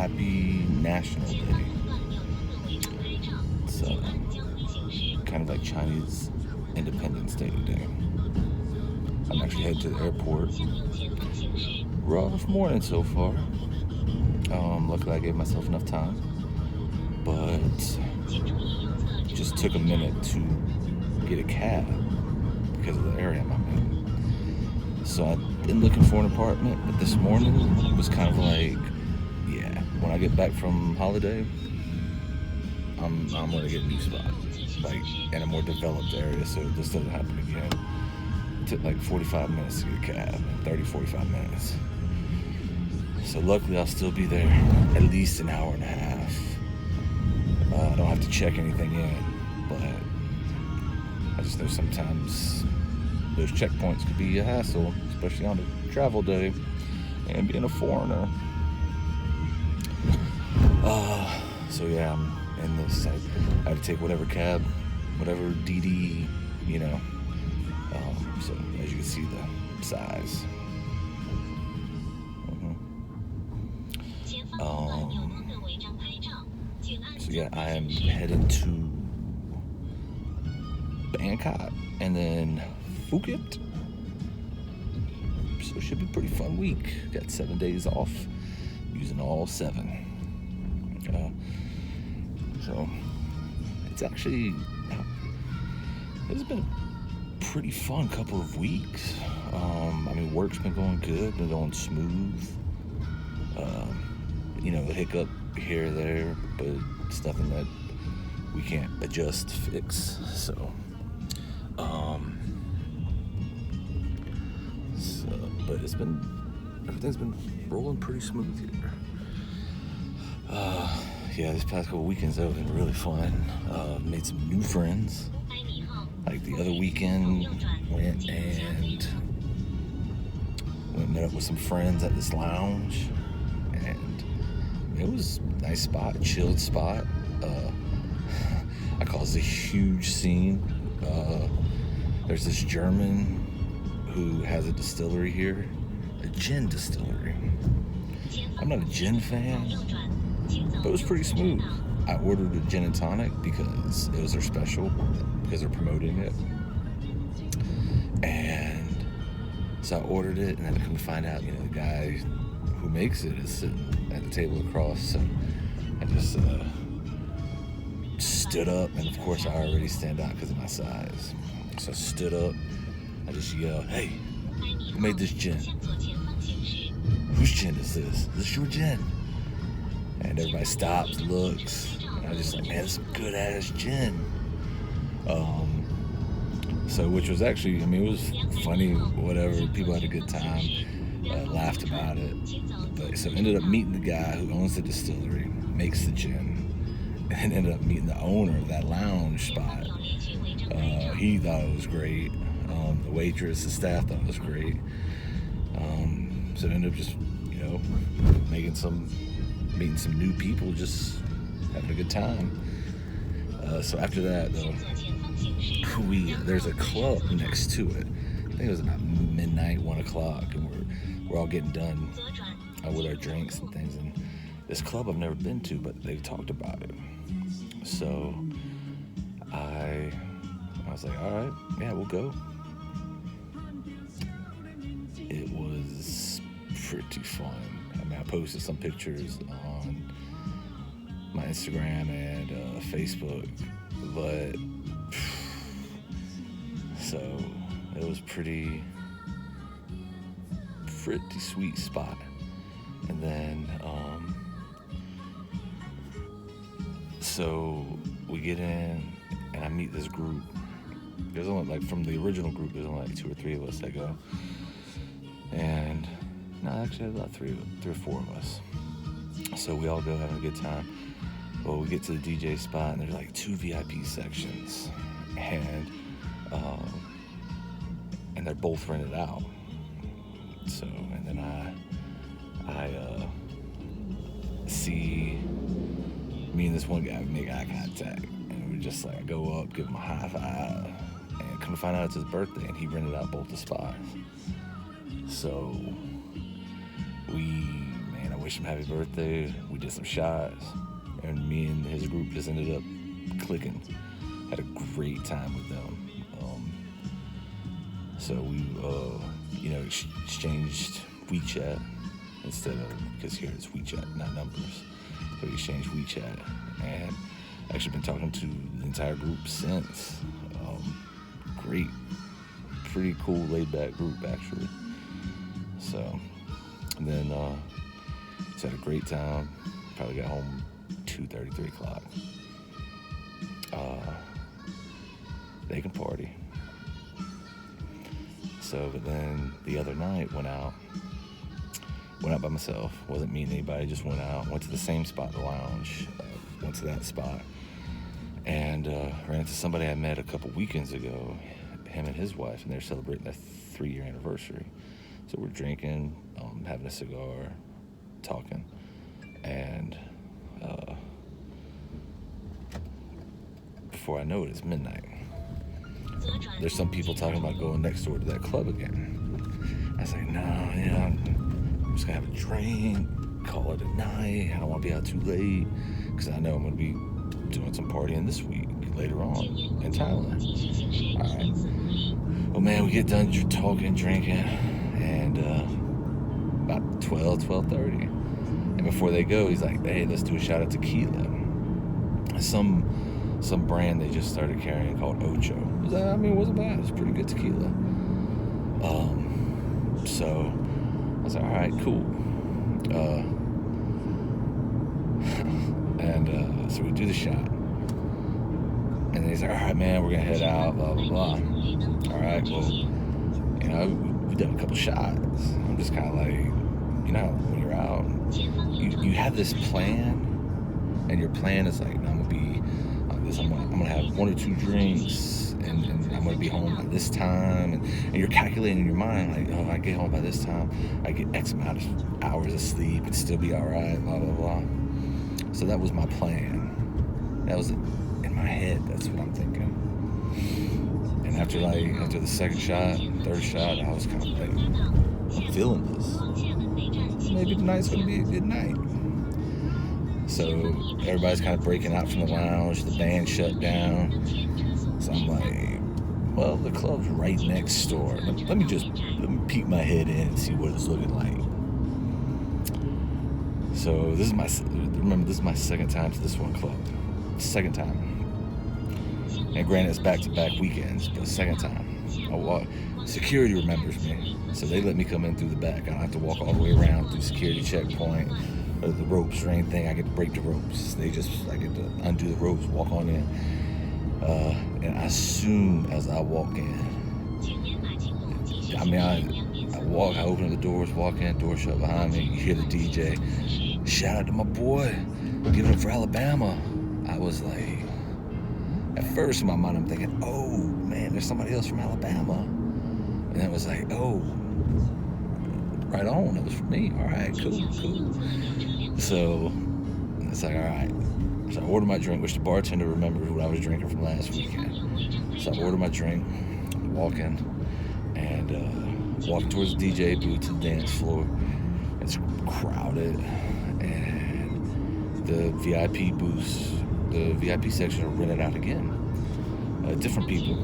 Happy National Day. It's kind of like Chinese Independence Day today. I'm actually headed to the airport. Rough morning so far. Luckily I gave myself enough time, but just took a minute to get a cab because of the area I'm in. So I've been looking for an apartment, but this morning it was kind of like, yeah, when I get back from holiday, I'm gonna get a new spot, like in a more developed area, so this doesn't happen again. It took like 45 minutes to get a cab, 30-45 minutes. So luckily I'll still be there at least an hour and a half. I don't have to check anything in, but I just know sometimes those checkpoints could be a hassle, especially on a travel day and being a foreigner. So yeah, I'm in this. I had to take whatever cab, whatever DD, you know. So as you can see, the size. So yeah, I am headed to Bangkok and then Phuket. So it should be a pretty fun week. Got 7 days off, using all 7. So it's been a pretty fun couple of weeks. I mean, work's been going good, been going smooth. A hiccup here or there, but it's nothing that we can't adjust, fix. So, but everything's been rolling pretty smooth here. Yeah, this past couple weekends have been really fun. Made some new friends. Like the other weekend, went and met up with some friends at this lounge, and it was a nice spot, chilled spot. I caused a huge scene. There's this German who has a distillery here, a gin distillery. I'm not a gin fan, but it was pretty smooth. I ordered a gin and tonic because it was their special, because they're promoting it. And so I ordered it, and then I come to find out, the guy who makes it is sitting at the table across. So I just stood up, and of course I already stand out because of my size. So I stood up, I just yelled, "Hey, who made this gin? Whose gin is this? Is this your gin?" And everybody stops, looks, and I was just like, "Man, this is some good ass gin." So which was actually, it was funny, whatever, people had a good time, laughed about it. But so ended up meeting the guy who owns the distillery, makes the gin, and ended up meeting the owner of that lounge spot. He thought it was great. The waitress, the staff thought it was great. So ended up just, meeting some new people, just having a good time. So after that, though, there's a club next to it. I think it was about midnight, 1 o'clock, and we're all getting done with our drinks and things. And this club I've never been to, but they've talked about it. So I was like, all right, yeah, we'll go. It was pretty fun. I posted some pictures on my Instagram and Facebook, but so it was pretty sweet spot. And then so we get in, and I meet this group. There's only, from the original group, there's only 2 or 3 of us that go. And no, actually about 3 or 4 of us. So we all go having a good time. Well, we get to the DJ spot, and there's 2 VIP sections, and they're both rented out. So, and then I see me and this one guy make eye contact, and we just I go up, give him a high five, and come to find out it's his birthday, and he rented out both the spots. So I wished him happy birthday. We did some shots, and me and his group just ended up clicking. Had a great time with them. So we, exchanged WeChat instead of, because here it's WeChat, not numbers. So we exchanged WeChat, and actually been talking to the entire group since. Great, pretty cool, laid-back group actually. So, and then just had a great time. Probably got home 2:30, 3 o'clock. They can party. So, but then the other night went out by myself. Wasn't meeting anybody, just went out. Went to the same spot, the lounge. Went to that spot. And ran into somebody I met a couple weekends ago, him and his wife, and they're celebrating their 3-year anniversary. So we're drinking, having a cigar, talking. And before I know it, it's midnight. There's some people talking about going next door to that club again. I was like, no, I'm just gonna have a drink, call it a night. I don't want to be out too late, because I know I'm gonna be doing some partying this week later on in Thailand. All right. Well, man, we get done talking, drinking, and about 12:30. And before they go, he's like, hey, let's do a shot of tequila. Some brand they just started carrying called Ocho. It wasn't bad. It was pretty good tequila. So I was like, all right, cool. And so we do the shot. And then he's like, all right, man, we're going to head out, blah, blah, blah. All right, well, we've done a couple shots. I'm just kind of like, when you're out, you have this plan, and your plan is like, I'm going to be on this, I'm going to have 1 or 2 drinks, and I'm going to be home by this time, and you're calculating in your mind, like, oh, I get home by this time, I get X amount of hours of sleep, and still be all right, blah, blah, blah. So that was my plan. That was in my head, that's what I'm thinking. And after the second shot, third shot, I was kind of like, I'm feeling this. Maybe tonight's going to be a good night. So everybody's kind of breaking out from the lounge. The band shut down. So I'm like, well, the club's right next door. Let me peek my head in and see what it's looking like. So this is my second time to this one club. Second time. And granted, it's back-to-back weekends, but second time. I walk. Security remembers me, so they let me come in through the back. I don't have to walk all the way around through security checkpoint or the ropes or anything. I get to break the ropes. I get to undo the ropes, walk on in. And as soon as I walk in, I open the doors, walk in, door shut behind me. You hear the DJ, shout out to my boy, give it up for Alabama. I was like, at first in my mind I'm thinking, oh man, there's somebody else from Alabama. And it was like, oh, right on, it was for me. All right, cool. So it's like, all right. So I ordered my drink, which the bartender remembered what I was drinking from last weekend. So I ordered my drink, walking towards the DJ booth to the dance floor. It's crowded, and the VIP booths, the VIP section are rented out again. Different people.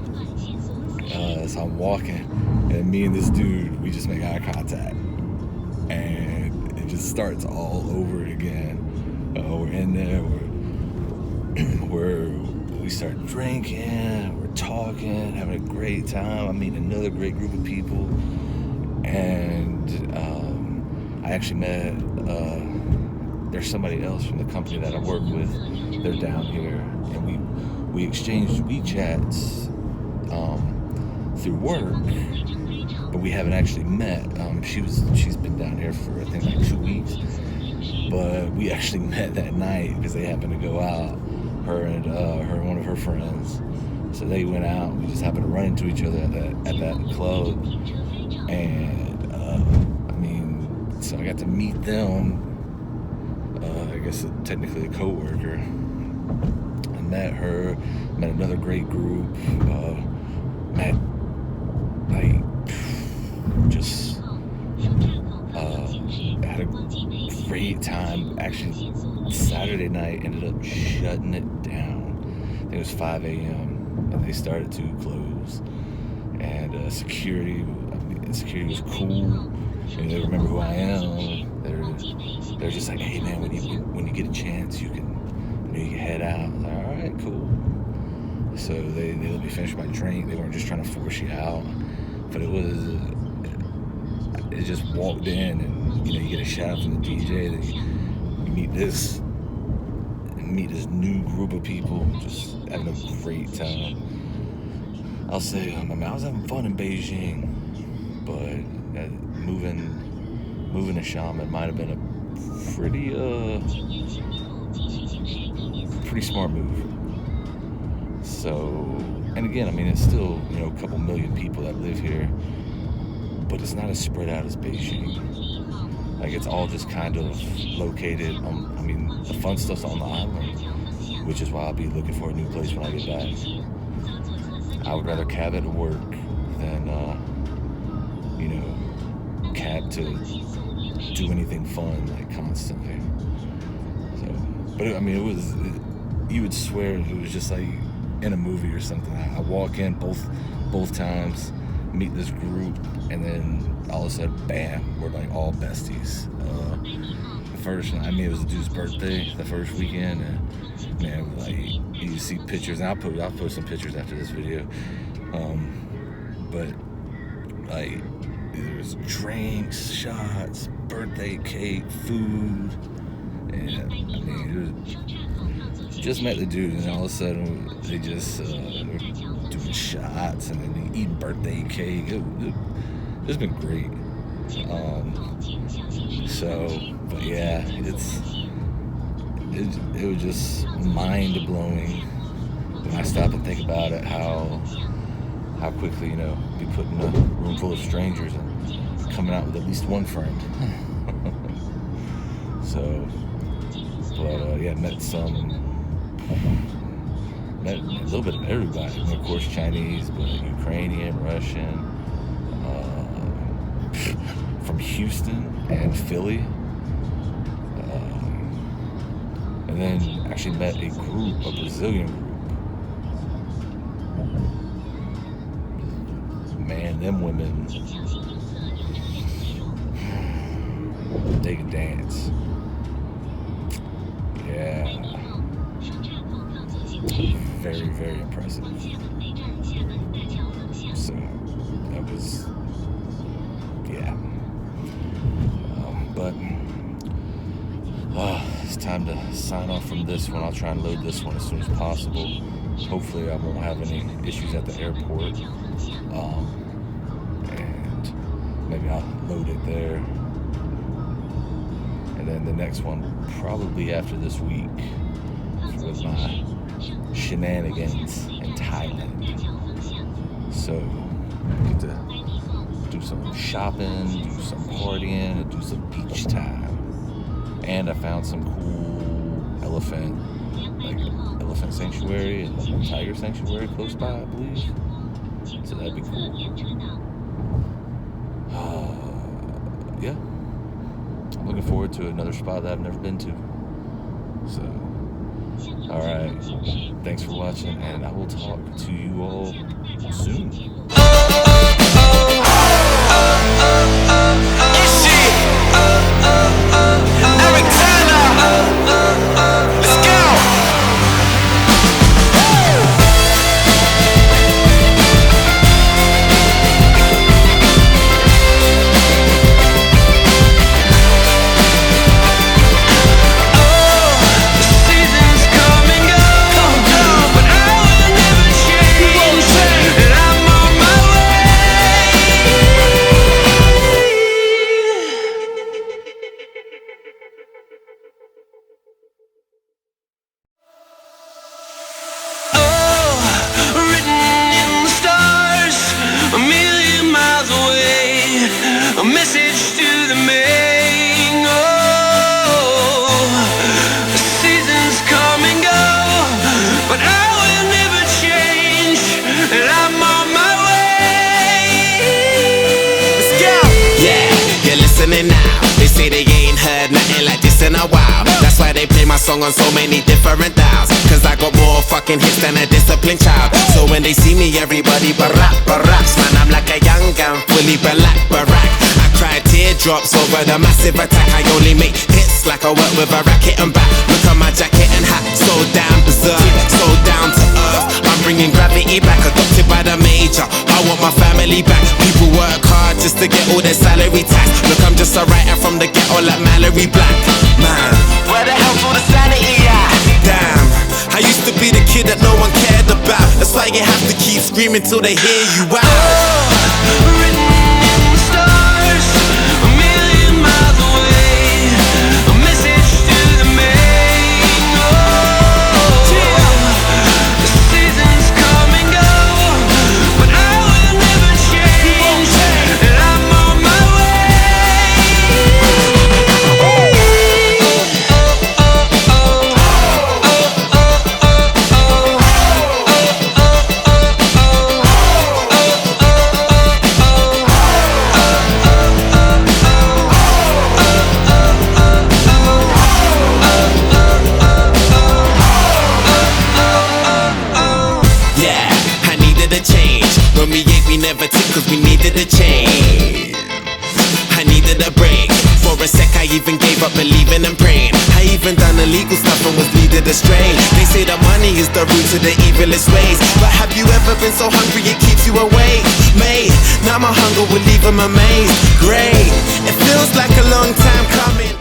So I'm walking, and me and this dude, we just make eye contact, and it just starts all over again. We're in there, we start drinking, we're talking, having a great time. I meet another great group of people, and I actually met, there's somebody else from the company that I work with. They're down here, and we exchanged WeChats through work, but we haven't actually met. She's been down here for I think like 2 weeks, but we actually met that night because they happened to go out, her and one of her friends. So they went out. We just happened to run into each other at that club, and so I got to meet them. I guess technically a co-worker. I met her, met another great group, met had a great great time. Actually, Saturday night ended up shutting it down. I think it was 5 a.m. and they started to close. And security was cool. And they remember who I am. They're just like, hey man, when you get a chance, you can head out. I was like, all right, cool. So they let me finish my drink. They weren't just trying to force you out, but it just walked in, and you get a shout out from the DJ. Then you meet this new group of people, just having a great time. I'll say, I was having fun in Beijing, but moving to Xiamen might have been a pretty smart move. So, and again, I mean, it's still, a couple million people that live here, but it's not as spread out as Beijing. Like, it's all just kind of located on, the fun stuff's on the island, which is why I'll be looking for a new place when I get back. I would rather cab it to work than, cab to do anything fun, like, constantly. So, but you would swear it was just like in a movie or something. I walk in both times, meet this group, and then all of a sudden, bam, we're like all besties. The first, it was the dude's birthday, the first weekend, and man, like, you see pictures, and I'll post some pictures after this video. But like, there's drinks, shots, birthday cake, food, and just met the dude, and all of a sudden they just were doing shots, and then eating birthday cake. It's been great. But yeah, it was just mind blowing when I stop and think about it, how quickly, be put in a room full of strangers and coming out with at least one friend. So, but yeah, met a little bit of everybody. And of course, Chinese, but Ukrainian, Russian, from Houston and Philly. And then actually met a Brazilian group. Man, them women, they can dance. Yeah. Very, very impressive. So, that was, yeah. But, it's time to sign off from this one. I'll try and load this one as soon as possible. Hopefully I won't have any issues at the airport. And maybe I'll load it there. And then the next one, probably after this week, with my Shenanigans in Thailand. So, get to do some shopping, do some partying, and do some beach time. And I found some cool elephant sanctuary and tiger sanctuary close by, I believe. So that'd be cool. Yeah. I'm looking forward to another spot that I've never been to. So, alright. Thanks for watching, and I will talk to you all soon. A message to the main. The seasons come and go, but I will never change, and I'm on my way. Let's go. Yeah, you're listening now. They say they ain't heard nothing like this once in a while. That's why they play my song on so many different dials. Cause I got more fucking hits than a disciplined child. So when they see me, everybody barracks. Man, I'm like a young gun, fully black barack. I cry teardrops over the massive attack. I only make hits like I work with a racket and back. Look at my jacket and hat, so damn berserk, so down to earth. I'm bringing gravity back, adopted by the major. I want my family back. People work hard just to get all their salary tax. Look, I'm just a writer from the ghetto like Mallory Black. Man, where the hell's all the sanity at? Damn, I used to be the kid that no one cared about. That's why you have to keep screaming till they hear you out. When we ate, we never took cause we needed a change. I needed a break. For a sec, I even gave up believing and praying. I even done illegal stuff and was leaded astray. They say that money is the root to the evilest ways. But have you ever been so hungry it keeps you awake? Mate, now my hunger will leave them amazed. Great, it feels like a long time coming.